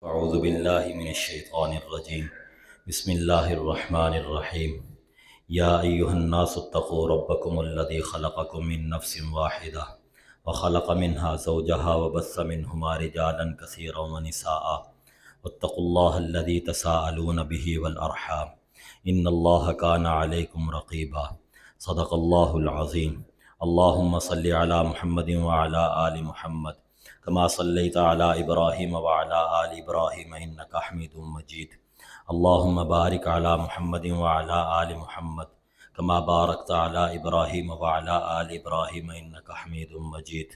اعوذ باللہ من الشیطان الرجیم بسم اللہ الرحمن الرحیم یا ایہا الناس اتقوا ربکم الذی خلقکم من نفس واحدہ وخلق منها زوجها وبث منہما رجالا کثیرا ونساء واتقوا اللہ الذی تساءلون به والارحام ان اللہ کان علیکم رقیبا صدق اللہ العظیم اللہم صلی علی محمد وعلی آل محمد كما صليت على إبراهيم وعلى آل إبراهيم إنك حميد مجيد اللهم بارك على محمد وعلى آل محمد كما باركت على إبراهيم وعلى آل إبراهيم إنك حميد مجيد۔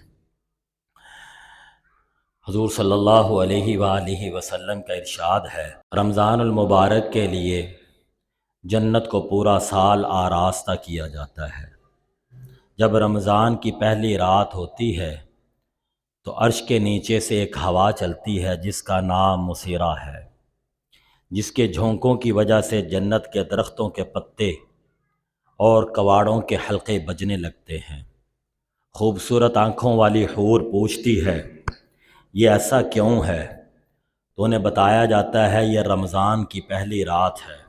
حضور صلی اللہ علیہ وآلہ وسلم کا ارشاد ہے، رمضان المبارک کے لیے جنت کو پورا سال آراستہ کیا جاتا ہے۔ جب رمضان کی پہلی رات ہوتی ہے تو عرش کے نیچے سے ایک ہوا چلتی ہے جس کا نام مسیرہ ہے، جس کے جھونکوں کی وجہ سے جنت کے درختوں کے پتے اور کواڑوں کے حلقے بجنے لگتے ہیں۔ خوبصورت آنکھوں والی حور پوچھتی ہے یہ ایسا کیوں ہے؟ تو انہیں بتایا جاتا ہے یہ رمضان کی پہلی رات ہے۔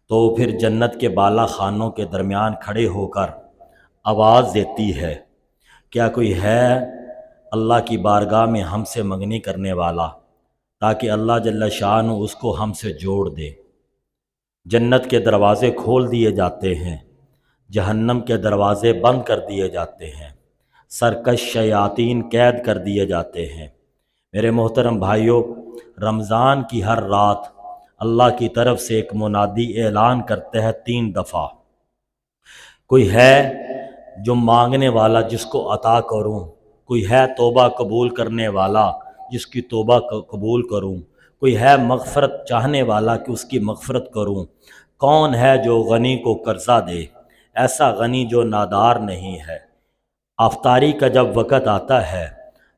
تو پھر جنت کے بالا خانوں کے درمیان کھڑے ہو کر آواز دیتی ہے، کیا کوئی ہے اللہ کی بارگاہ میں ہم سے منگنی کرنے والا، تاکہ اللہ جل شانہ اس کو ہم سے جوڑ دے۔ جنت کے دروازے کھول دیے جاتے ہیں، جہنم کے دروازے بند کر دیے جاتے ہیں، سرکش شیاطین قید کر دیے جاتے ہیں۔ میرے محترم بھائیوں، رمضان کی ہر رات اللہ کی طرف سے ایک منادی اعلان کرتے ہیں 3 دفعہ، کوئی ہے جو مانگنے والا جس کو عطا کروں، کوئی ہے توبہ قبول کرنے والا جس کی توبہ قبول کروں، کوئی ہے مغفرت چاہنے والا کہ اس کی مغفرت کروں، کون ہے جو غنی کو قرضہ دے، ایسا غنی جو نادار نہیں ہے۔ افطاری کا جب وقت آتا ہے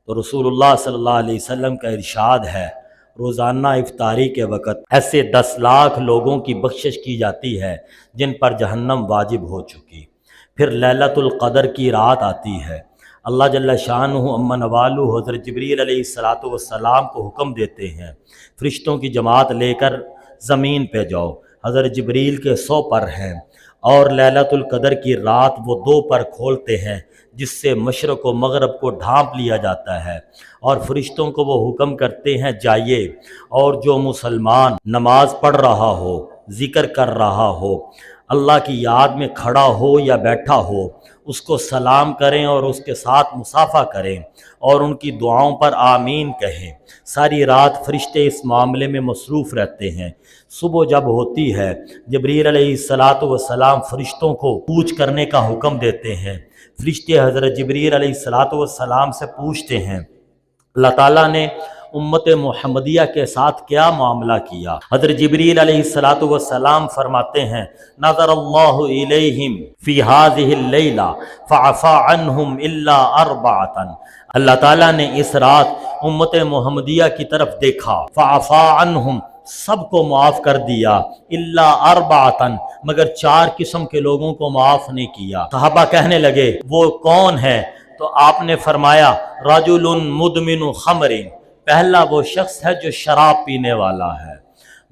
تو رسول اللہ صلی اللہ علیہ وسلم کا ارشاد ہے، روزانہ افطاری کے وقت ایسے 10 لاکھ لوگوں کی بخشش کی جاتی ہے جن پر جہنم واجب ہو چکی۔ پھر لیلۃ القدر کی رات آتی ہے، اللہ جل شانہ امن والو حضرت جبریل علیہ السلام کو حکم دیتے ہیں فرشتوں کی جماعت لے کر زمین پہ جاؤ۔ حضرت جبریل کے 100 پر ہیں اور لیلۃ القدر کی رات وہ 2 پر کھولتے ہیں جس سے مشرق و مغرب کو ڈھانپ لیا جاتا ہے، اور فرشتوں کو وہ حکم کرتے ہیں جائیے، اور جو مسلمان نماز پڑھ رہا ہو، ذکر کر رہا ہو، اللہ کی یاد میں کھڑا ہو یا بیٹھا ہو، اس کو سلام کریں اور اس کے ساتھ مصافحہ کریں اور ان کی دعاؤں پر آمین کہیں۔ ساری رات فرشتے اس معاملے میں مصروف رہتے ہیں۔ صبح جب ہوتی ہے جبریل علیہ السلام فرشتوں کو کوچ کرنے کا حکم دیتے ہیں۔ فرشتے حضرت جبریل علیہ السلام سے پوچھتے ہیں اللہ تعالیٰ نے امت محمدیہ کے ساتھ کیا معاملہ کیا؟ حضرت جبریل علیہ السلام فرماتے ہیں نظر اللہ الیہم فی ہذہ اللیلہ فعفا عنہم الا 4، اللہ تعالیٰ نے اس رات امت محمدیہ کی طرف دیکھا، فعفا عنہم، سب کو معاف کر دیا، الا 4، مگر 4 قسم کے لوگوں کو معاف نہیں کیا۔ صحابہ کہنے لگے وہ کون ہے؟ تو آپ نے فرمایا رجل مدمن خمر، پہلا وہ شخص ہے جو شراب پینے والا ہے،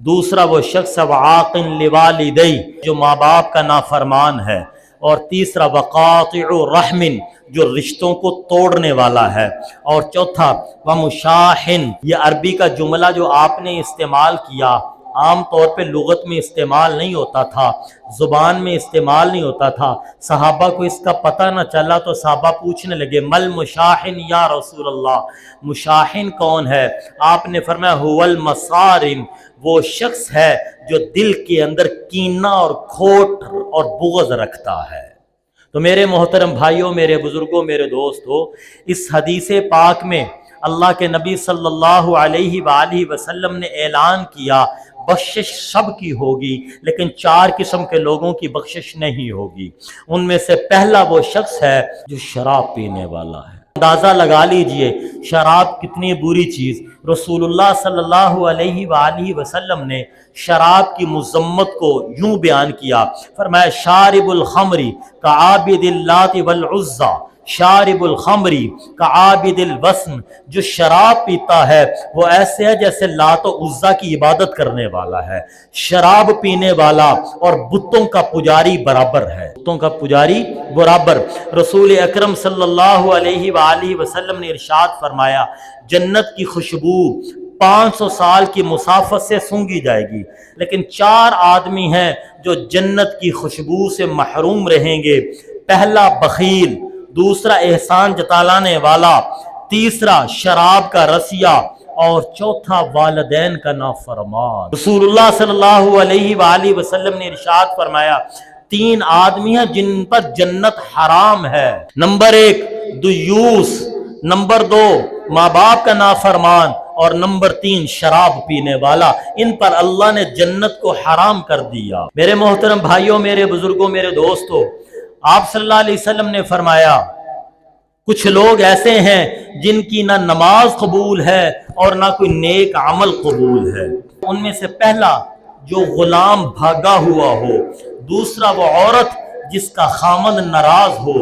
دوسرا وہ شخص ہے وعاق لوالدی، جو ماں باپ کا نافرمان ہے، اور تیسرا وقاطع رحم، جو رشتوں کو توڑنے والا ہے، اور چوتھا ومشاحن، یہ عربی کا جملہ جو آپ نے استعمال کیا عام طور پہ لغت میں استعمال نہیں ہوتا تھا، زبان میں استعمال نہیں ہوتا تھا۔ صحابہ کو اس کا پتہ نہ چلا تو صحابہ پوچھنے لگے مل مشاحن یا رسول اللہ، مشاحن کون ہے؟ آپ نے فرمایا هو المصارم، وہ شخص ہے جو دل کے اندر کینہ اور کھوٹ اور بغض رکھتا ہے۔ تو میرے محترم بھائیوں، میرے بزرگوں، میرے دوستو، اس حدیث پاک میں اللہ کے نبی صلی اللہ علیہ وآلہ وسلم نے اعلان کیا بخشش سب کی ہوگی، لیکن 4 قسم کے لوگوں کی بخشش نہیں ہوگی۔ ان میں سے پہلا وہ شخص ہے جو شراب پینے والا ہے۔ اندازہ لگا لیجئے شراب کتنی بری چیز۔ رسول اللہ صلی اللہ علیہ وآلہ وسلم نے شراب کی مذمت کو یوں بیان کیا، فرمایا شارب الخمر کعابد اللات والعزی، شارب الخمری کعابد الوثن، جو شراب پیتا ہے وہ ایسے ہے جیسے لات و عزا کی عبادت کرنے والا ہے۔ شراب پینے والا اور بتوں کا پجاری برابر ہے، بتوں کا پجاری برابر۔ رسول اکرم صلی اللہ علیہ وآلہ وسلم نے ارشاد فرمایا جنت کی خوشبو 500 سال کی مسافت سے سونگھی جائے گی، لیکن 4 آدمی ہیں جو جنت کی خوشبو سے محروم رہیں گے۔ پہلا بخیل، دوسرا احسان جتالانے والا، تیسرا شراب کا رسیہ، اور چوتھا والدین کا نافرمان۔ رسول اللہ صلی اللہ علیہ وآلہ وسلم نے ارشاد فرمایا 3 آدمی ہیں جن پر جنت حرام ہے۔ نمبر 1 دیوس، نمبر 2 ماں باپ کا نافرمان، اور نمبر 3 شراب پینے والا۔ ان پر اللہ نے جنت کو حرام کر دیا۔ میرے محترم بھائیوں، میرے بزرگوں، میرے دوستوں، آپ صلی اللہ علیہ وسلم نے فرمایا کچھ لوگ ایسے ہیں جن کی نہ نماز قبول ہے اور نہ کوئی نیک عمل قبول ہے۔ ان میں سے پہلا جو غلام بھاگا ہوا ہو، دوسرا وہ عورت جس کا خامند ناراض ہو،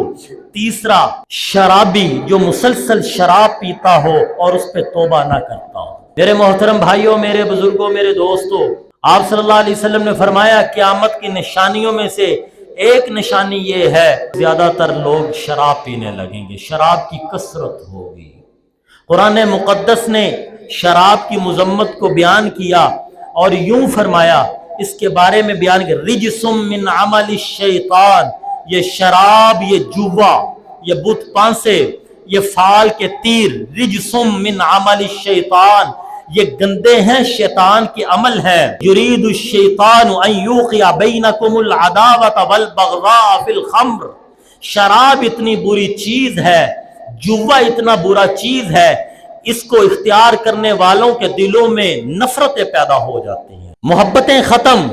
تیسرا شرابی جو مسلسل شراب پیتا ہو اور اس پہ توبہ نہ کرتا ہو۔ میرے محترم بھائیوں، میرے بزرگوں، میرے دوستوں، آپ صلی اللہ علیہ وسلم نے فرمایا قیامت کی نشانیوں میں سے ایک نشانی یہ ہے زیادہ تر لوگ شراب پینے لگیں گے، شراب کی کثرت ہوگی۔ قرآن مقدس نے شراب کی مذمت کو بیان کیا اور یوں فرمایا، اس کے بارے میں بیان کیا رجس من عمل الشیطان، یہ شراب، یہ جوا، یہ بت پانسے، یہ فال کے تیر، رجس من عمل الشیطان، یہ گندے ہیں شیطان کی عمل ہے۔ یرید الشیطان ان یوقع بینکم العداوۃ والبغضاء فی الخمر، شراب اتنی بری چیز ہے، جوا اتنا برا چیز ہے، اس کو اختیار کرنے والوں کے دلوں میں نفرتیں پیدا ہو جاتی ہیں، محبتیں ختم،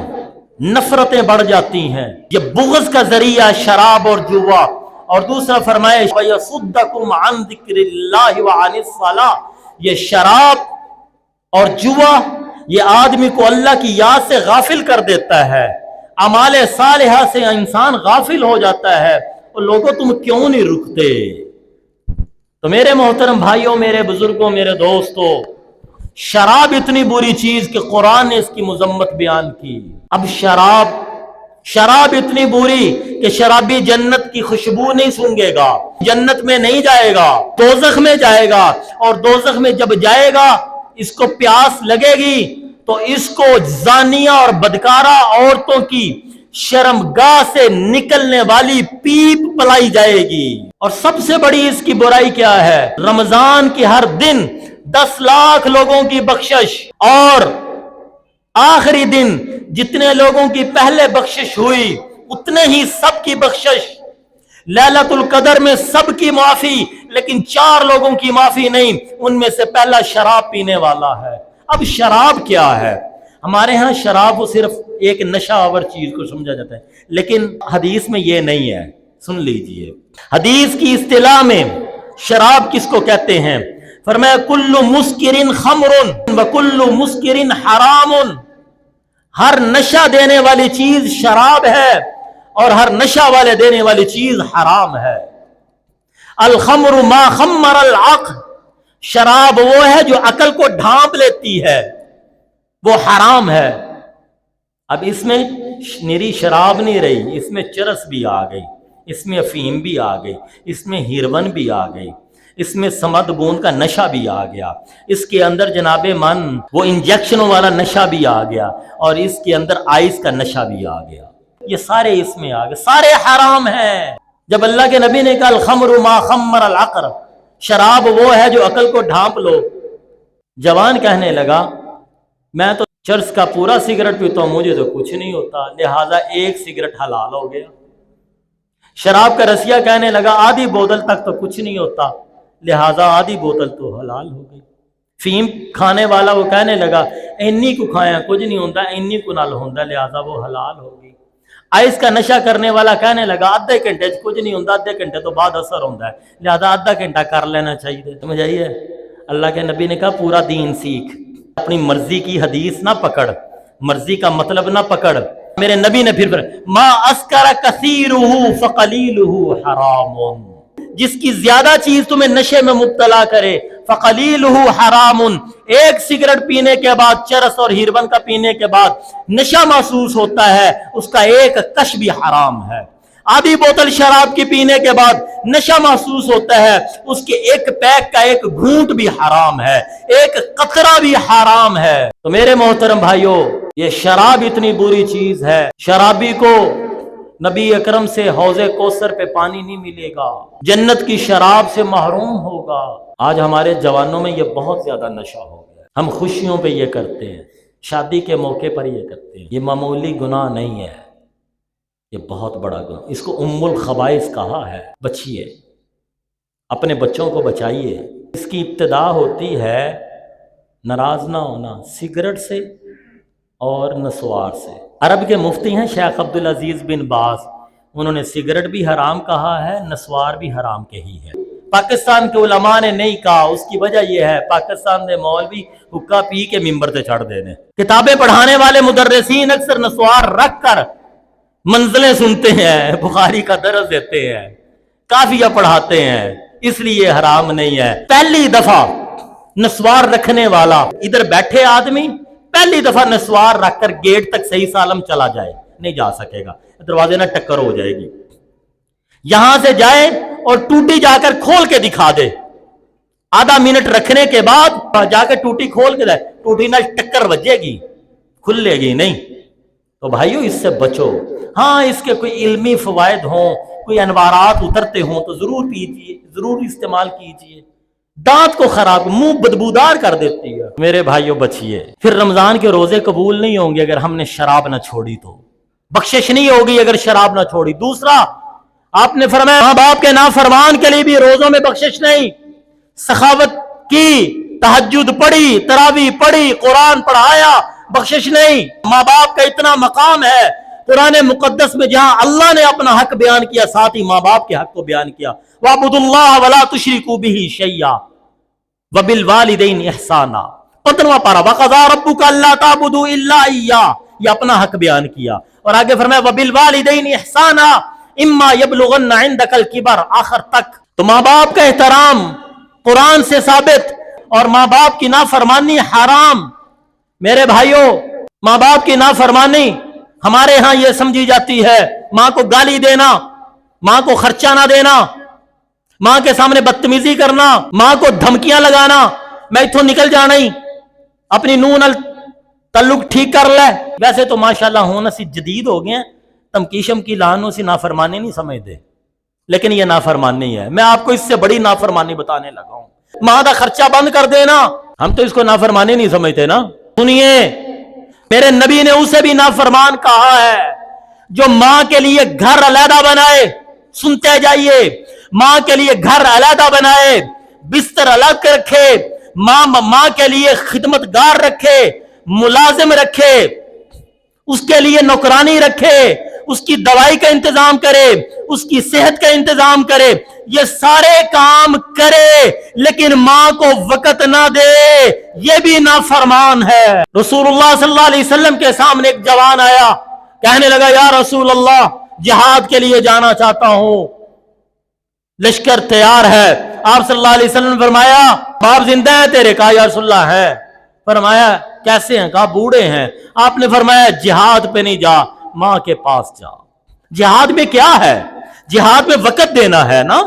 نفرتیں بڑھ جاتی ہیں۔ یہ بغض کا ذریعہ شراب اور جوا۔ اور دوسرا فرمایا وَيَصُدَّكُمْ عَنْ ذِكْرِ اللَّهِ وَعَنِ الصَّلَاةِ، یہ شراب اور جوا یہ آدمی کو اللہ کی یاد سے غافل کر دیتا ہے، اعمال صالحہ سے انسان غافل ہو جاتا ہے۔ اور لوگوں تم کیوں نہیں رکتے؟ تو میرے محترم بھائیوں، میرے بزرگوں، میرے دوستوں، شراب اتنی بری چیز کہ قرآن نے اس کی مذمت بیان کی۔ اب شراب اتنی بری کہ شرابی جنت کی خوشبو نہیں سونگے گا، جنت میں نہیں جائے گا، دوزخ میں جائے گا، اور دوزخ میں جب جائے گا اس کو پیاس لگے گی تو اس کو زانیہ اور بدکارہ عورتوں کی شرمگاہ سے نکلنے والی پیپ پلائی جائے گی۔ اور سب سے بڑی اس کی برائی کیا ہے؟ رمضان کی ہر دن 10 لاکھ لوگوں کی بخشش، اور آخری دن جتنے لوگوں کی پہلے بخشش ہوئی اتنے ہی سب کی بخشش۔ لیلۃ القدر میں سب کی معافی، لیکن 4 لوگوں کی معافی نہیں، ان میں سے پہلا شراب پینے والا ہے۔ اب شراب کیا ہے؟ ہمارے ہاں شراب وہ صرف ایک نشہ آور چیز کو سمجھا جاتا ہے، لیکن حدیث میں یہ نہیں ہے۔ سن لیجئے، حدیث کی اصطلاح میں شراب کس کو کہتے ہیں؟ فرمایا کل مسکر خمر وکل مسکر حرام، ہر نشہ دینے والی چیز شراب ہے اور ہر نشہ والے دینے والی چیز حرام ہے۔ الخمر ما خمر العقل، شراب وہ ہے جو عقل کو ڈھانپ لیتی ہے، وہ حرام ہے۔ اب اس میں نری شراب نہیں رہی، اس میں چرس بھی آ گئی، اس میں افیم بھی آ گئی، اس میں ہیروین بھی آ گئی، اس میں سمد گوند کا نشہ بھی آ گیا، اس کے اندر جناب من وہ انجیکشنوں والا نشہ بھی آ گیا، اور اس کے اندر آئس کا نشہ بھی آ گیا۔ یہ سارے اس میں آ گئے، سارے حرام ہیں۔ جب اللہ کے نبی نے کہا الخمر ما خمر العقل، شراب وہ ہے جو عقل کو ڈھانپ لو، جوان کہنے لگا میں تو چرس کا پورا سگریٹ پیتا ہوں، مجھے تو کچھ نہیں ہوتا، لہٰذا ایک سگریٹ حلال ہو گیا۔ شراب کا رسیہ کہنے لگا آدھی بوتل تک تو کچھ نہیں ہوتا، لہٰذا آدھی بوتل تو حلال ہو گئی۔ فیم کھانے والا وہ کہنے لگا اینی کو کھایا کچھ نہیں ہوتا، اینی کو نال ہوتا، لہٰذا وہ حلال ہو گئی۔ آئس کا نشہ کرنے والا کہنے لگا آدھے گھنٹے کچھ نہیں ہوتا، آدھے گھنٹے تو بعد اثر ہوتا ہے، لہٰذا آدھا گھنٹہ کر لینا چاہیے۔ سمجھ آئیے؟ اللہ کے نبی نے کہا پورا دین سیکھ، اپنی مرضی کی حدیث نہ پکڑ، مرضی کا مطلب نہ پکڑ۔ میرے نبی نے پھر ما اسکر کثیرہ فقلیلہ حرام، جس کی زیادہ چیز تمہیں نشے میں مبتلا کرے، فقلیلہ حرام، ایک سگریٹ پینے کے بعد، چرس اور ہیروین کا پینے کے بعد نشہ محسوس ہوتا ہے، اس کا ایک کش بھی حرام ہے۔ آدھی بوتل شراب کی پینے کے بعد نشہ محسوس ہوتا ہے، اس کے ایک پیک کا ایک گھونٹ بھی حرام ہے، ایک قطرہ بھی حرام ہے۔ تو میرے محترم بھائیوں، یہ شراب اتنی بری چیز ہے، شرابی کو نبی اکرم سے حوض کوثر پہ پانی نہیں ملے گا، جنت کی شراب سے محروم ہوگا۔ آج ہمارے جوانوں میں یہ بہت زیادہ نشہ ہو گیا، ہم خوشیوں پہ یہ کرتے ہیں، شادی کے موقع پر یہ کرتے ہیں۔ یہ معمولی گناہ نہیں ہے، یہ بہت بڑا گناہ، اس کو ام الخبائث کہا ہے۔ بچیے، اپنے بچوں کو بچائیے۔ اس کی ابتدا ہوتی ہے ناراض نہ ہونا سگریٹ سے اور نسوار سے۔ عرب کے مفتی ہیں شیخ عبدالعزیز بن باز، انہوں نے سگریٹ بھی حرام کہا ہے، نسوار بھی حرام کہی ہے۔ پاکستان کے علماء نے نہیں کہا، اس کی وجہ یہ ہے پاکستان میں مولوی حکا پی کے ممبر سے چڑھ دینے، کتابیں پڑھانے والے مدرسین اکثر نسوار رکھ کر منزلیں سنتے ہیں، بخاری کا درس دیتے ہیں، کافیہ پڑھاتے ہیں، اس لیے حرام نہیں ہے۔ پہلی دفعہ نسوار رکھنے والا، ادھر بیٹھے آدمی پہلی دفعہ نسوار رکھ کر گیٹ تک صحیح سالم چلا جائے، نہیں جا سکے گا، دروازے نہ ٹکر ہو جائے گی۔ یہاں سے جائے اور ٹوٹی جا کر کھول کے دکھا دے، آدھا منٹ رکھنے کے بعد جا کے ٹوٹی کھول کے دے، ٹوٹی نہ ٹکر بجے گی، کھلے گی نہیں۔ تو بھائیو اس سے بچو۔ ہاں اس کے کوئی علمی فوائد ہوں، کوئی انوارات اترتے ہوں تو ضرور پیجیے، ضرور استعمال کیجیے۔ دانت کو خراب، منہ بدبودار کر دیتی ہے۔ میرے بھائیو بچیے، پھر رمضان کے روزے قبول نہیں ہوں گے اگر ہم نے شراب نہ چھوڑی، تو بخشش نہیں ہوگی اگر شراب نہ چھوڑی۔ دوسرا، آپ نے فرمایا ماں باپ کے نافرمان کے لیے بھی روزوں میں بخشش نہیں۔ سخاوت کی، تہجد پڑھی، تراویح پڑھی، قرآن پڑھایا، بخشش نہیں۔ ماں باپ کا اتنا مقام ہے قرآن مقدس میں، جہاں اللہ نے اپنا حق بیان کیا، ساتھ ہی ماں باپ کے حق کو بیان کیا۔ وَاعْبُدُوا اللَّهَ وَلَا تُشْرِكُوا بِهِ شَيْئًا وَبِالْوَالِدَيْنِ إِحْسَانًا، 15واں پارہ، وَقَضَىٰ رَبُّكَ أَلَّا تَعْبُدُوا إِلَّا إِيَّاهُ، یہ اپنا حق بیان کیا، اور آگے فرمایا وَبِالْوَالِدَيْنِ إِحْسَانًا إِمَّا يَبْلُغَنَّ عِندَكَ الْكِبَرَ، آخر تک۔ تو ماں باپ کا احترام قرآن سے ثابت، اور ماں باپ کی نافرمانی حرام۔ میرے بھائیوں، ماں باپ کی نافرمانی ہمارے ہاں یہ سمجھی جاتی ہے ماں کو گالی دینا، ماں کو خرچہ نہ دینا، ماں کے سامنے بدتمیزی کرنا، ماں کو دھمکیاں لگانا، میں اتھوں نکل جانا ہی، اپنی نون تعلق ٹھیک کر لے۔ ویسے تو ماشاءاللہ ہونا سی جدید ہو گئے ہیں، تمکیشم کی لانوں سے نافرمانی نہیں سمجھتے، لیکن یہ نافرمانی ہے۔ میں آپ کو اس سے بڑی نافرمانی بتانے لگا ہوں، ماں کا خرچہ بند کر دینا۔ ہم تو اس کو نافرمانی نہیں سمجھتے نا۔ سنیے، میرے نبی نے اسے بھی نافرمان کہا ہے جو ماں کے لیے گھر علیحدہ بنائے۔ سنتے جائیے، ماں کے لیے گھر علیحدہ بنائے، بستر الگ رکھے، ماں کے لیے خدمتگار رکھے، ملازم رکھے، اس کے لیے نوکرانی رکھے، اس کی دوائی کا انتظام کرے، اس کی صحت کا انتظام کرے، یہ سارے کام کرے، لیکن ماں کو وقت نہ دے، یہ بھی نافرمان ہے۔ رسول اللہ صلی اللہ علیہ وسلم کے سامنے ایک جوان آیا، کہنے لگا یا رسول اللہ، جہاد کے لیے جانا چاہتا ہوں، لشکر تیار ہے۔ آپ صلی اللہ علیہ وسلم نے فرمایا باپ زندہ ہے تیرے؟ کہا یا رسول اللہ ہے۔ فرمایا کیسے ہیں؟ کہا بوڑھے ہیں۔ آپ نے فرمایا جہاد پہ نہیں جا، ماں کے پاس جا۔ جہاد میں کیا ہے؟ جہاد میں وقت دینا ہے نا،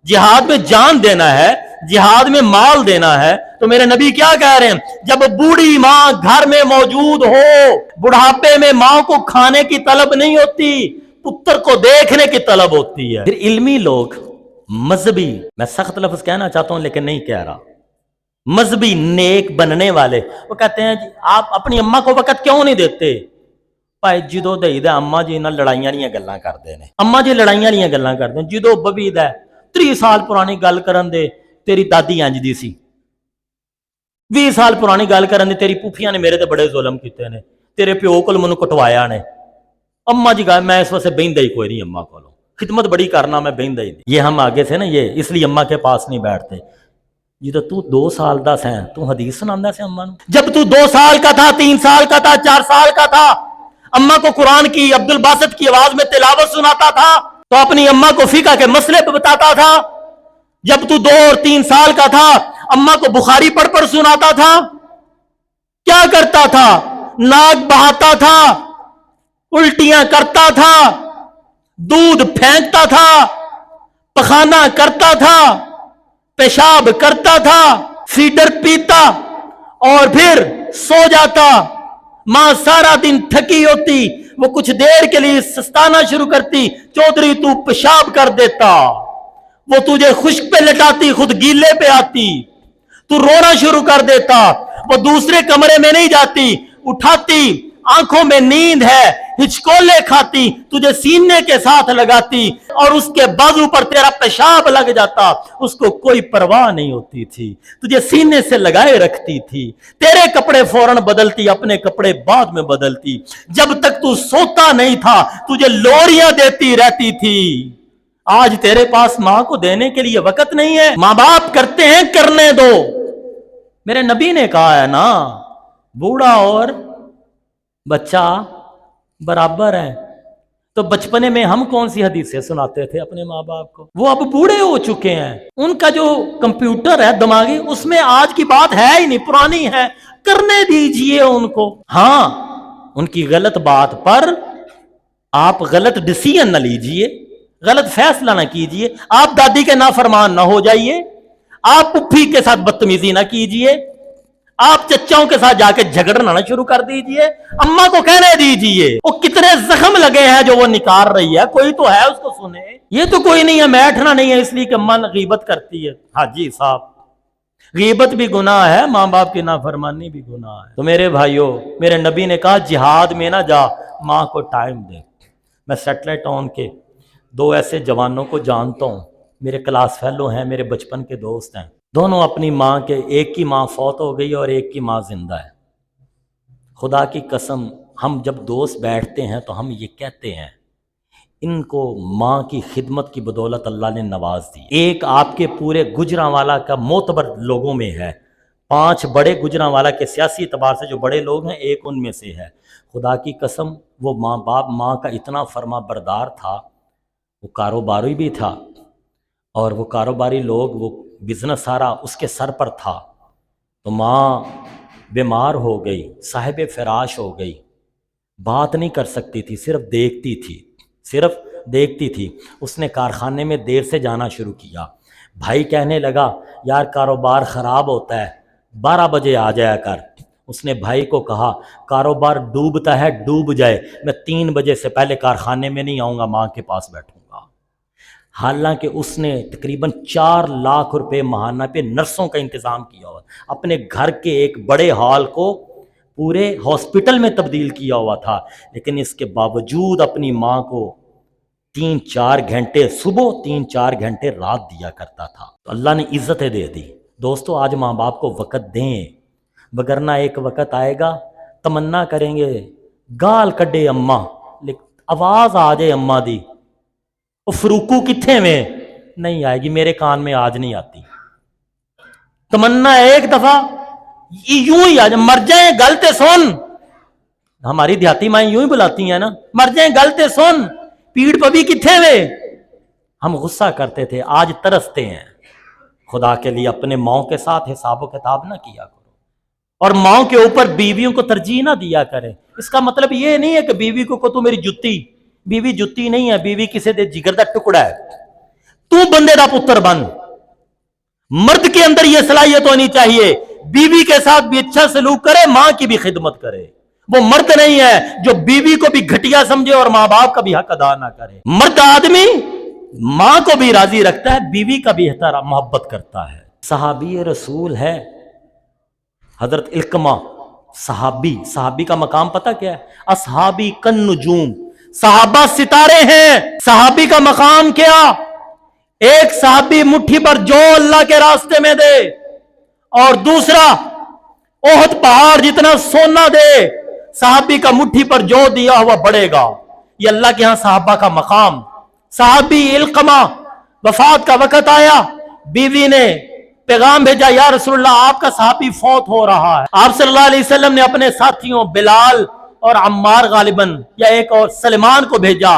جہاد میں جان دینا ہے، جہاد میں مال دینا ہے۔ تو میرے نبی کیا کہہ رہے ہیں؟ جب بوڑھی ماں گھر میں موجود ہو، بڑھاپے میں ماں کو کھانے کی طلب نہیں ہوتی، پتر کو دیکھنے کی طلب ہوتی ہے۔ پھر علمی لوگ، مذہبی، میں سخت لفظ کہنا چاہتا ہوں لیکن نہیں کہہ رہا، مذہبی نیک بننے والے، وہ کہتے ہیں جی آپ اپنی اماں کو وقت کیوں نہیں دیتے؟ بھائی جدو دئی دے اما جی نال لڑائیاں نہیں گلاں کردے نے، اما جی لڑائیاں نہیں گلاں کردے، جدو ببی دے 30 سال پرانی گل کرن دے تیری دادی انج دی سی، 20 سال پرانی گل کرن دے تیری پوپھیاں نے میرے تے بڑے ظلم کیتے نے، تیرے پیو کول مینوں کٹوایا نے، اما جی گا میں اس واسطے بہندا ہی کوئی نہیں اما کولوں، خدمت بڑی کرنا میں بہندا ہی نہیں۔ یہ ہم آگے تھے نا، یہ اس لیے اما کے پاس نہیں بیٹھتے۔ جدو تو 2 سال دا سیں تو حدیث سناندا سے اما نوں، جب تو 2 سال کا تھا، 3 سال کا تھا، 4 سال کا تھا، اماں کو قرآن کی عبد الباسط کی آواز میں تلاوت سناتا تھا، تو اپنی اماں کو فقہ کے مسئلے پہ بتاتا تھا، جب تو 2 اور 3 سال کا تھا اماں کو بخاری پڑھ پڑھ سناتا تھا؟ کیا کرتا تھا؟ ناک بہاتا تھا، الٹیاں کرتا تھا، دودھ پھینکتا تھا، پخانہ کرتا تھا، پیشاب کرتا تھا، فیڈر پیتا اور پھر سو جاتا۔ ماں سارا دن تھکی ہوتی، وہ کچھ دیر کے لیے سستانا شروع کرتی، چودھری تو پیشاب کر دیتا، وہ تجھے خشک پہ لٹاتی، خود گیلے پہ آتی، تو رونا شروع کر دیتا، وہ دوسرے کمرے میں نہیں جاتی، اٹھاتی، آنکھوں میں نیند ہے، ہچکولے کھاتی، تجھے سینے کے ساتھ لگاتی اور اس کے بازو پر تیرا پیشاب لگ جاتا، اس کو کوئی پرواہ نہیں ہوتی تھی، تجھے سینے سے لگائے رکھتی تھی، تیرے کپڑے فوراً بدلتی، اپنے کپڑے بعد میں بدلتی، جب تک تو سوتا نہیں تھا تجھے لوریاں دیتی رہتی تھی۔ آج تیرے پاس ماں کو دینے کے لیے وقت نہیں ہے۔ ماں باپ کرتے ہیں، کرنے دو۔ میرے نبی نے کہا ہے نا، بوڑھا اور بچہ برابر ہیں۔ تو بچپنے میں ہم کون سی حدیثیں سناتے تھے اپنے ماں باپ کو؟ وہ اب بوڑھے ہو چکے ہیں، ان کا جو کمپیوٹر ہے دماغی، اس میں آج کی بات ہے ہی نہیں، پرانی ہے، کرنے دیجئے ان کو۔ ہاں، ان کی غلط بات پر آپ غلط ڈیسیژن نہ لیجئے، غلط فیصلہ نہ کیجئے، آپ دادی کے نافرمان نہ ہو جائیے، آپ پھوپھی کے ساتھ بدتمیزی نہ کیجئے، آپ چچاؤں کے ساتھ جا کے جھگڑنا نہ شروع کر دیجئے، اماں کو کہنے دیجئے۔ وہ کتنے زخم لگے ہیں جو وہ نکال رہی ہے، کوئی تو ہے اس کو سنے۔ یہ تو کوئی نہیں ہے، بیٹھنا نہیں ہے اس لیے کہ اماں غیبت کرتی ہے۔ ہاں جی صاحب، غیبت بھی گناہ ہے، ماں باپ کی نافرمانی بھی گناہ ہے۔ تو میرے بھائیوں، میرے نبی نے کہا جہاد میں نہ جا، ماں کو ٹائم دے۔ میں سیٹلائٹ ٹاؤن کے 2 ایسے جوانوں کو جانتا ہوں، میرے کلاس فیلو ہیں، میرے بچپن کے دوست ہیں، دونوں اپنی ماں کے، ایک کی ماں فوت ہو گئی اور ایک کی ماں زندہ ہے۔ خدا کی قسم، ہم جب دوست بیٹھتے ہیں تو ہم یہ کہتے ہیں ان کو ماں کی خدمت کی بدولت اللہ نے نواز دی۔ ایک آپ کے پورے گجرانوالہ کا معتبر لوگوں میں ہے، 5 بڑے گجرانوالہ کے سیاسی اعتبار سے جو بڑے لوگ ہیں، ایک ان میں سے ہے۔ خدا کی قسم، وہ ماں کا اتنا فرما بردار تھا، وہ کاروباری بھی تھا، اور وہ کاروباری لوگ، وہ بزنس سارا اس کے سر پر تھا۔ تو ماں بیمار ہو گئی، صاحب فراش ہو گئی، بات نہیں کر سکتی تھی، صرف دیکھتی تھی۔ اس نے کارخانے میں دیر سے جانا شروع کیا۔ بھائی کہنے لگا یار کاروبار خراب ہوتا ہے، 12 بجے آ جایا کر۔ اس نے بھائی کو کہا کاروبار ڈوبتا ہے، ڈوب جائے، میں 3 بجے سے پہلے کارخانے میں نہیں آؤں گا، ماں کے پاس بیٹھوں گا۔ حالانکہ اس نے تقریباً 4 لاکھ روپے ماہانہ پہ نرسوں کا انتظام کیا ہوا، اپنے گھر کے ایک بڑے ہال کو پورے ہاسپٹل میں تبدیل کیا ہوا تھا، لیکن اس کے باوجود اپنی ماں کو 3-4 گھنٹے صبح، 3-4 گھنٹے رات دیا کرتا تھا۔ تو اللہ نے عزتیں دے دی۔ دوستو، آج ماں باپ کو وقت دیں، وگرنہ ایک وقت آئے گا تمنا کریں گے گال کڈے اماں، لیکن آواز آ جائے اماں دی، وہ فروکو کتھے میں نہیں آئے گی، میرے کان میں آج نہیں آتی۔ تمنا ایک دفعہ یوں ہی آ جائے، مر جائیں گل تے سن، ہماری دیہاتی مائیں یوں ہی بلاتی ہیں نا، مر جائیں گل تے سن، پیڑ پبی کتھے میں۔ ہم غصہ کرتے تھے، آج ترستے ہیں۔ خدا کے لیے اپنے ماں کے ساتھ حساب و کتاب نہ کیا کرو، اور ماں کے اوپر بیویوں کو ترجیح نہ دیا کرے۔ اس کا مطلب یہ نہیں ہے کہ بیوی کو تو میری جتی، بیوی جتی نہیں ہے، بیوی کسی دے جگر دا ٹکڑا ہے۔ تو بندے دا پتر بن، مرد کے اندر یہ صلاحیت ہونی چاہیے، بیوی کے ساتھ بھی اچھا سلوک کرے، ماں کی بھی خدمت کرے۔ وہ مرد نہیں ہے جو بیوی کو بھی گھٹیا سمجھے اور ماں باپ کا بھی حق ادا نہ کرے۔ مرد آدمی ماں کو بھی راضی رکھتا ہے، بیوی کا بھی احترام محبت کرتا ہے۔ صحابی رسول ہے حضرت علقمہ، صحابی کا مقام پتہ کیا ہے؟ اصحابی کن نجوم، صحابہ ستارے ہیں۔ صحابی کا مقام کیا؟ ایک صحابی مٹھی پر جو اللہ کے راستے میں دے، اور دوسرا احد پہاڑ جتنا سونا دے۔ صحابی کا مٹھی پر جو دیا ہوا بڑھے گا، یہ اللہ کے ہاں صحابہ کا مقام۔ صحابی علقمہ، وفات کا وقت آیا، بیوی نے پیغام بھیجا، یا رسول اللہ آپ کا صحابی فوت ہو رہا ہے۔ آپ صلی اللہ علیہ وسلم نے اپنے ساتھیوں بلال اور عمار غالباً یا ایک اور سلمان کو بھیجا،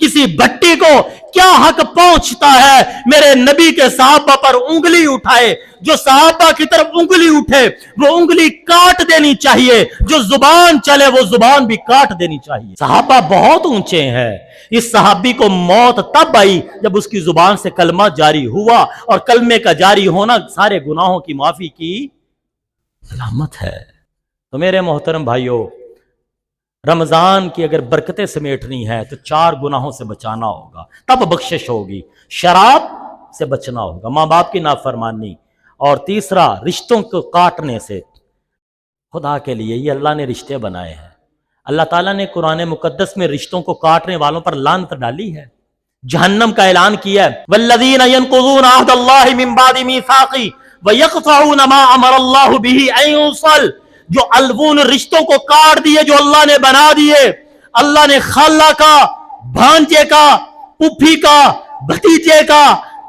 کسی بھٹی کو کیا حق پہنچتا ہے میرے نبی کے صحابہ پر انگلی اٹھائے؟ جو صحابہ کی طرف انگلی اٹھے وہ انگلی کاٹ دینی چاہیے، جو زبان چلے وہ زبان بھی کاٹ دینی چاہیے۔ صحابہ بہت اونچے ہیں، اس صحابی کو موت تب آئی جب اس کی زبان سے کلمہ جاری ہوا، اور کلمے کا جاری ہونا سارے گناہوں کی معافی کی علامت ہے۔ تو میرے محترم بھائیوں، رمضان کی اگر برکتیں سمیٹنی ہے تو 4 گناہوں سے بچانا ہوگا، تب بخشش ہوگی۔ شراب سے بچنا ہوگا، ماں باپ کی نافرمانی، اور تیسرا رشتوں کو کاٹنے سے۔ خدا کے لیے یہ اللہ نے رشتے بنائے ہیں، اللہ تعالیٰ نے قرآن مقدس میں رشتوں کو کاٹنے والوں پر لعنت ڈالی ہے، جہنم کا اعلان کیا ہے۔ والذین ينقضون عہد اللہ من بعد میثاقہ ویقطعون ما امر اللہ بہ ان یوصل، جو الون رشتوں کو کاٹ دیے جو اللہ نے بنا دیے۔ اللہ نے خالہ کا، بھانجے کا، پھوپھی کا، بھتیجے کا،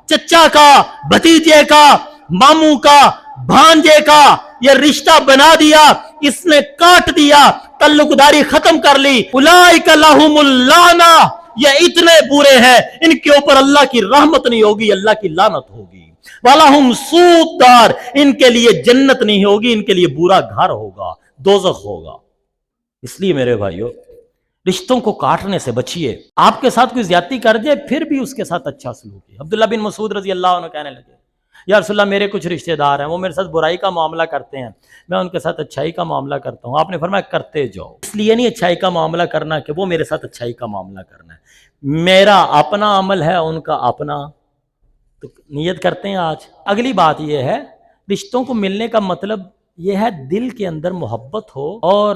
چچا کا، بھتیجے کا، ماموں کا، بھانجے کا یہ رشتہ بنا دیا، اس نے کاٹ دیا، تعلق داری ختم کر لی۔ اولئک لہم اللعنہ، یہ اتنے برے ہیں ان کے اوپر اللہ کی رحمت نہیں ہوگی، اللہ کی لعنت ہوگی۔ وَلَهُمْ سُوءُ الدَّارِ، ان کے لیے جنت نہیں ہوگی، ان کے لیے برا گھر ہوگا، دوزخ ہوگا۔ اس لیے میرے بھائیو، رشتوں کو کاٹنے سے بچیے۔ آپ کے ساتھ کوئی زیادتی کر جائے پھر بھی اس کے ساتھ اچھا سلوک ہے۔ عبداللہ بن مسعود رضی اللہ عنہ کہنے لگے، یا رسول اللہ میرے کچھ رشتہ دار ہیں، وہ میرے ساتھ برائی کا معاملہ کرتے ہیں، میں ان کے ساتھ اچھائی کا معاملہ کرتا ہوں۔ آپ نے فرمایا کرتے جاؤ، اس لیے نہیں اچھائی کا معاملہ کرنا کہ وہ میرے ساتھ اچھائی کا معاملہ کرنا ہے، میرا اپنا عمل ہے، ان کا اپنا۔ تو نیت کرتے ہیں آج۔ اگلی بات یہ ہے، رشتوں کو ملنے کا مطلب یہ ہے دل کے اندر محبت ہو اور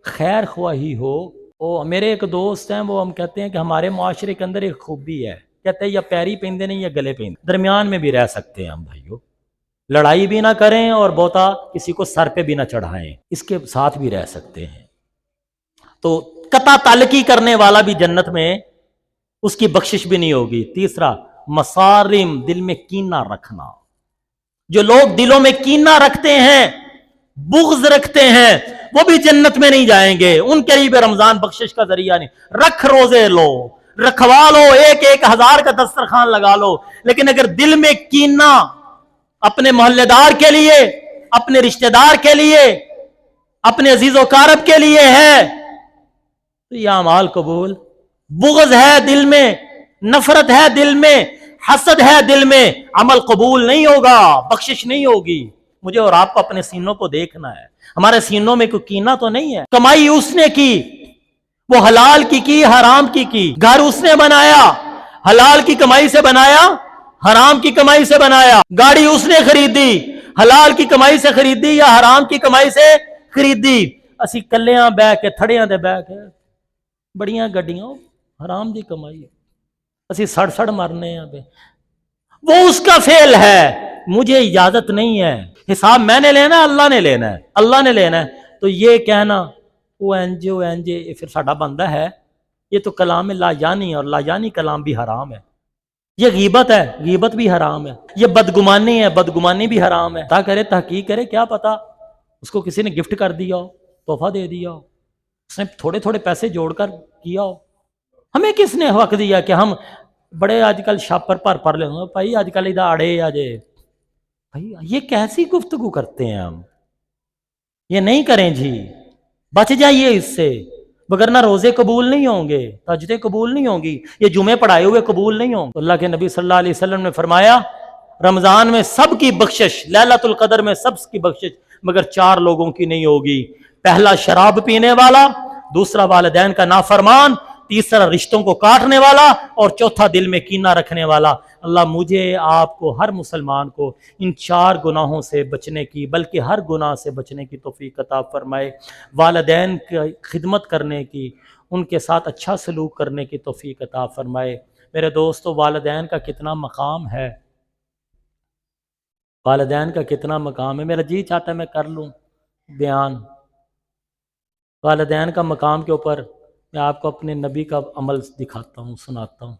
خیر خواہی ہو۔ میرے ایک دوست ہیں، وہ ہم کہتے ہیں کہ ہمارے معاشرے کے اندر ایک خوبی ہے، کہتے ہیں یا پیری پہندے نہیں یا گلے پہندے، درمیان میں بھی رہ سکتے ہیں ہم بھائیو، لڑائی بھی نہ کریں اور بہتا کسی کو سر پہ بھی نہ چڑھائیں، اس کے ساتھ بھی رہ سکتے ہیں۔ تو قطع تعلقی کرنے والا بھی جنت میں اس کی بخشش بھی نہیں ہوگی۔ تیسرا، مصارم، دل میں کینہ رکھنا۔ جو لوگ دلوں میں کینہ رکھتے ہیں، بغض رکھتے ہیں، وہ بھی جنت میں نہیں جائیں گے، ان کے لیے بھی رمضان بخشش کا ذریعہ نہیں۔ رکھ روزے لو، رکھوا لو، 1,000 کا دسترخوان لگا لو، لیکن اگر دل میں کینہ اپنے محلے دار کے لیے، اپنے رشتہ دار کے لیے، اپنے عزیز و اقارب کے لیے ہے تو یہ اعمال قبول۔ بغض ہے دل میں، نفرت ہے دل میں، حسد ہے دل میں، عمل قبول نہیں ہوگا، بخشش نہیں ہوگی۔ مجھے اور آپ کو اپنے سینوں کو دیکھنا ہے، ہمارے سینوں میں کوئی کینہ تو نہیں ہے۔ کمائی اس نے کی، وہ حلال کی حرام کی۔ گھر اس نے بنایا، حلال کی کمائی سے بنایا، حرام کی کمائی سے بنایا۔ گاڑی اس نے خریدی، حلال کی کمائی سے خریدی یا حرام کی کمائی سے خریدی۔ اسی کلیاں بہ کے تھڑیاں دے بہ کے بڑیاں گڈیاں، حرام دی کمائی، اسی سڑ مرنے ہیں بے۔ وہ اس کا فعل ہے، مجھے اجازت نہیں ہے، حساب میں نے لینا ہے، اللہ نے لینا ہے، اللہ نے لینا ہے۔ تو یہ کہنا وہ اینجے پھر ساڈا بندہ ہے، یہ تو کلام لا یعنی، اور لا یعنی کلام بھی حرام ہے۔ یہ غیبت ہے، غیبت بھی حرام ہے۔ یہ بدگمانی ہے، بدگمانی بھی حرام ہے۔ تحقیق کرے، کیا پتا اس کو کسی نے گفٹ کر دیا ہو، تحفہ دے دیا ہو، اس نے تھوڑے پیسے جوڑ کر کیا ہو۔ ہمیں کس نے حق دیا کہ ہم بڑے آج کل شاپر پر لے بھائی، آج کل ادھر اڑے آجے بھائی، یہ کیسی گفتگو کرتے ہیں ہم؟ یہ نہیں کریں جی، بچ جائیے اس سے، وگرنہ روزے قبول نہیں ہوں گے، تہجدیں قبول نہیں ہوں گی، یہ جمعے پڑھائے ہوئے قبول نہیں ہوں گے۔ اللہ کے نبی صلی اللہ علیہ وسلم نے فرمایا، رمضان میں سب کی بخشش، لیلۃ القدر میں سب کی بخشش، مگر 4 لوگوں کی نہیں ہوگی۔ پہلا شراب پینے والا، دوسرا والدین کا نافرمان، تیسرا رشتوں کو کاٹنے والا، اور چوتھا دل میں کینہ رکھنے والا۔ اللہ مجھے، آپ کو، ہر مسلمان کو ان 4 گناہوں سے بچنے کی، بلکہ ہر گناہ سے بچنے کی توفیق عطا فرمائے، والدین کی خدمت کرنے کی، ان کے ساتھ اچھا سلوک کرنے کی توفیق عطا فرمائے۔ میرے دوستو، والدین کا کتنا مقام ہے، والدین کا کتنا مقام ہے۔ میرا جی چاہتا ہے میں کر لوں بیان والدین کا مقام کے اوپر۔ میں آپ کو اپنے نبی کا عمل دکھاتا ہوں، سناتا ہوں۔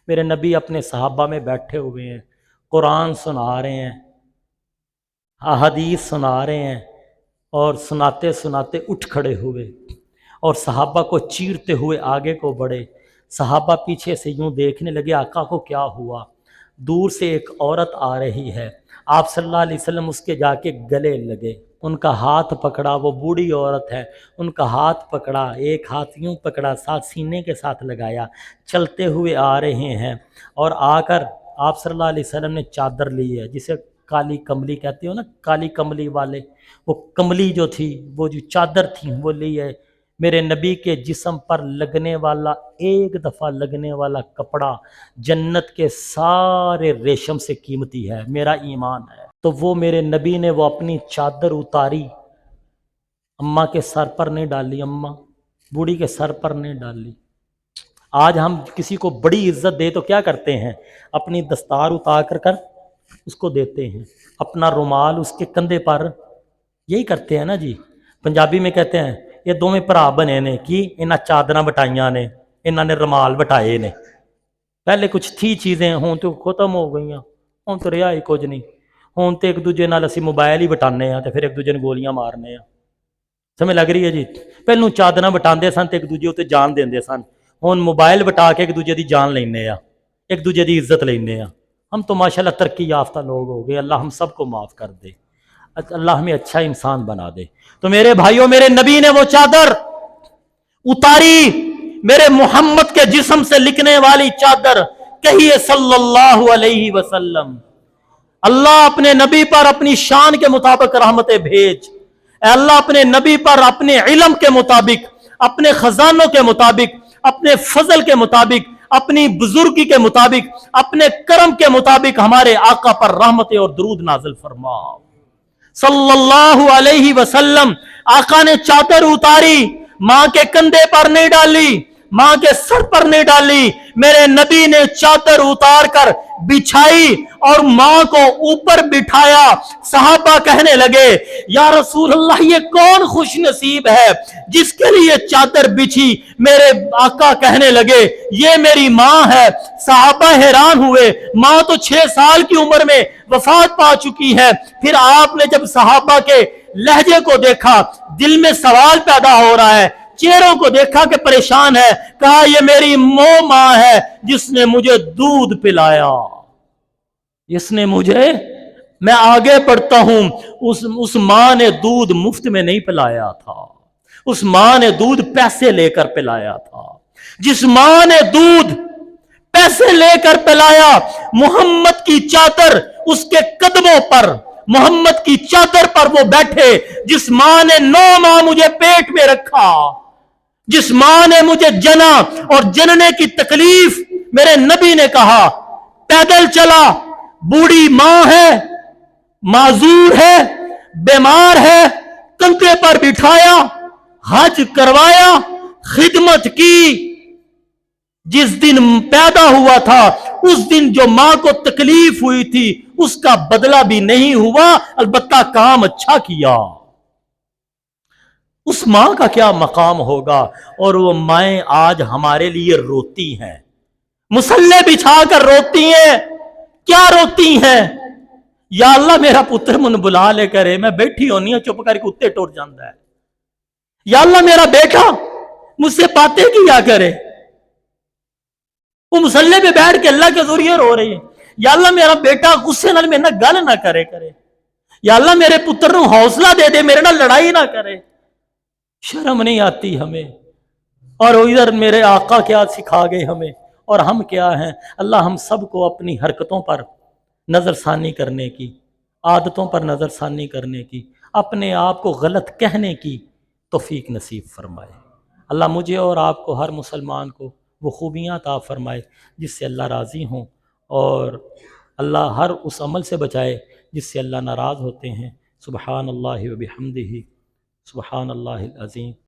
میرے نبی اپنے صحابہ میں بیٹھے ہوئے ہیں، قرآن سنا رہے ہیں، احادیث سنا رہے ہیں، اور سناتے سناتے اٹھ کھڑے ہوئے اور صحابہ کو چیرتے ہوئے آگے کو بڑھے۔ صحابہ پیچھے سے یوں دیکھنے لگے آقا کو کیا ہوا. دور سے ایک عورت آ رہی ہے. آپ صلی اللہ علیہ وسلم اس کے جا کے گلے لگے, ان کا ہاتھ پکڑا. وہ بوڑھی عورت ہے, ان کا ہاتھ پکڑا, ایک ہاتھ یوں پکڑا, ساتھ سینے کے ساتھ لگایا. چلتے ہوئے آ رہے ہیں اور آ کر آپ صلی اللہ علیہ وسلم نے چادر لی ہے, جسے کالی کملی کہتے ہو نا, کالی کملی والے. وہ کملی جو تھی, وہ جو چادر تھی وہ لی ہے. میرے نبی کے جسم پر لگنے والا, ایک دفعہ لگنے والا کپڑا جنت کے سارے ریشم سے قیمتی ہے, میرا ایمان ہے. تو وہ میرے نبی نے وہ اپنی چادر اتاری, اماں کے سر پر نہیں ڈالی, اماں بوڑھی کے سر پر نہیں ڈالی. آج ہم کسی کو بڑی عزت دے تو کیا کرتے ہیں, اپنی دستار اتار کر اس کو دیتے ہیں, اپنا رومال اس کے کندھے پر, یہی کرتے ہیں نا جی. پنجابی میں کہتے ہیں یہ دوویں بھرا بنے نے کی انہاں چادراں بٹائیاں نے, انہاں نے رومال بٹائے نے. پہلے کچھ تھی چیزیں, ہوں تو ختم ہو گئیاں, ہوں تو رہا ہی کچھ نہیں. ہوں تو ایک دوجے نال اسی موبائل ہی بٹانے ہیں, تو پھر ایک دوجے نے گولیاں مارنے ہیں. سمجھ لگ رہی ہے جی. پہلوں چادراں بٹاندے سن تے ایک دوجے تے جان دیندے سن. ہوں موبائل بٹا کے ایک دوجے دی جان لینے ہیں, ایک دوجے دی عزت لینے ہیں. ہم تو ماشاءاللہ ترقی یافتہ لوگ ہو گئے. اللہ ہم سب کو معاف کر دے, اللہ ہمیں اچھا انسان بنا دے. تو میرے بھائیوں, میرے نبی نے وہ چادر اتاری, میرے محمد کے جسم سے لکھنے والی چادر. کہیے صلی اللہ علیہ وسلم. اللہ اپنے نبی پر اپنی شان کے مطابق رحمتیں بھیج. اے اللہ اپنے نبی پر اپنے علم کے مطابق, اپنے خزانوں کے مطابق, اپنے فضل کے مطابق, اپنی بزرگی کے مطابق, اپنے کرم کے مطابق ہمارے آقا پر رحمتیں اور درود نازل فرما صلی اللہ علیہ وسلم. آقا نے چادر اتاری, ماں کے کندھے پر نہیں ڈالی, ماں کے سر پر نہیں ڈالی. میرے نبی نے چادر اتار کر بچھائی اور ماں کو اوپر بٹھایا. صحابہ کہنے لگے یا رسول اللہ یہ کون خوش نصیب ہے جس کے لیے چادر بچھی. میرے آقا کہنے لگے یہ میری ماں ہے. صحابہ حیران ہوئے, ماں تو 6 سال کی عمر میں وفات پا چکی ہے. پھر آپ نے جب صحابہ کے لہجے کو دیکھا, دل میں سوال پیدا ہو رہا ہے, چہروں کو دیکھا کہ پریشان ہے, کہا یہ میری ماں ہے جس نے مجھے دودھ پلایا, جس نے مجھے, میں آگے پڑھتا ہوں, اس ماں نے دودھ مفت میں نہیں پلایا تھا, اس ماں نے دودھ پیسے لے کر پلایا تھا. جس ماں نے دودھ پیسے لے کر پلایا, محمد کی چادر اس کے قدموں پر, محمد کی چادر پر وہ بیٹھے. جس ماں نے 9 ماہ مجھے پیٹ میں رکھا, جس ماں نے مجھے جنا, اور جننے کی تکلیف میرے نبی نے کہا پیدل چلا, بوڑھی ماں ہے, معذور ہے, بیمار ہے, کندھے پر بٹھایا, حج کروایا, خدمت کی. جس دن پیدا ہوا تھا اس دن جو ماں کو تکلیف ہوئی تھی اس کا بدلہ بھی نہیں ہوا, البتہ کام اچھا کیا. اس ماں کا کیا مقام ہوگا. اور وہ مائیں آج ہمارے لیے روتی ہیں, مصلے بچھا کر روتی ہیں. کیا روتی ہیں؟ یا اللہ میرا پتر من بلا لے کرے, میں بیٹھی ہونی ہوں چپ کر کے کتے ٹوٹ جاندہ ہے. یا اللہ میرا بیٹا مجھ سے باتیں کیا کرے, وہ مصلے پہ بیٹھ کے اللہ کے ذریعے رو رہی ہے. یا اللہ میرا بیٹا غصے نال میرے نال گل نہ کرے. یا اللہ میرے پتر نو حوصلہ دے دے, میرے نال لڑائی نہ کرے. شرم نہیں آتی ہمیں؟ اور ادھر میرے آقا کیا سکھا گئے ہمیں, اور ہم کیا ہیں. اللہ ہم سب کو اپنی حرکتوں پر نظر ثانی کرنے کی, عادتوں پر نظر ثانی کرنے کی, اپنے آپ کو غلط کہنے کی توفیق نصیب فرمائے. اللہ مجھے اور آپ کو, ہر مسلمان کو وہ خوبیاں عطا فرمائے جس سے اللہ راضی ہوں, اور اللہ ہر اس عمل سے بچائے جس سے اللہ ناراض ہوتے ہیں. سبحان اللہ و بحمدہ, سبحان اللہ العظیم.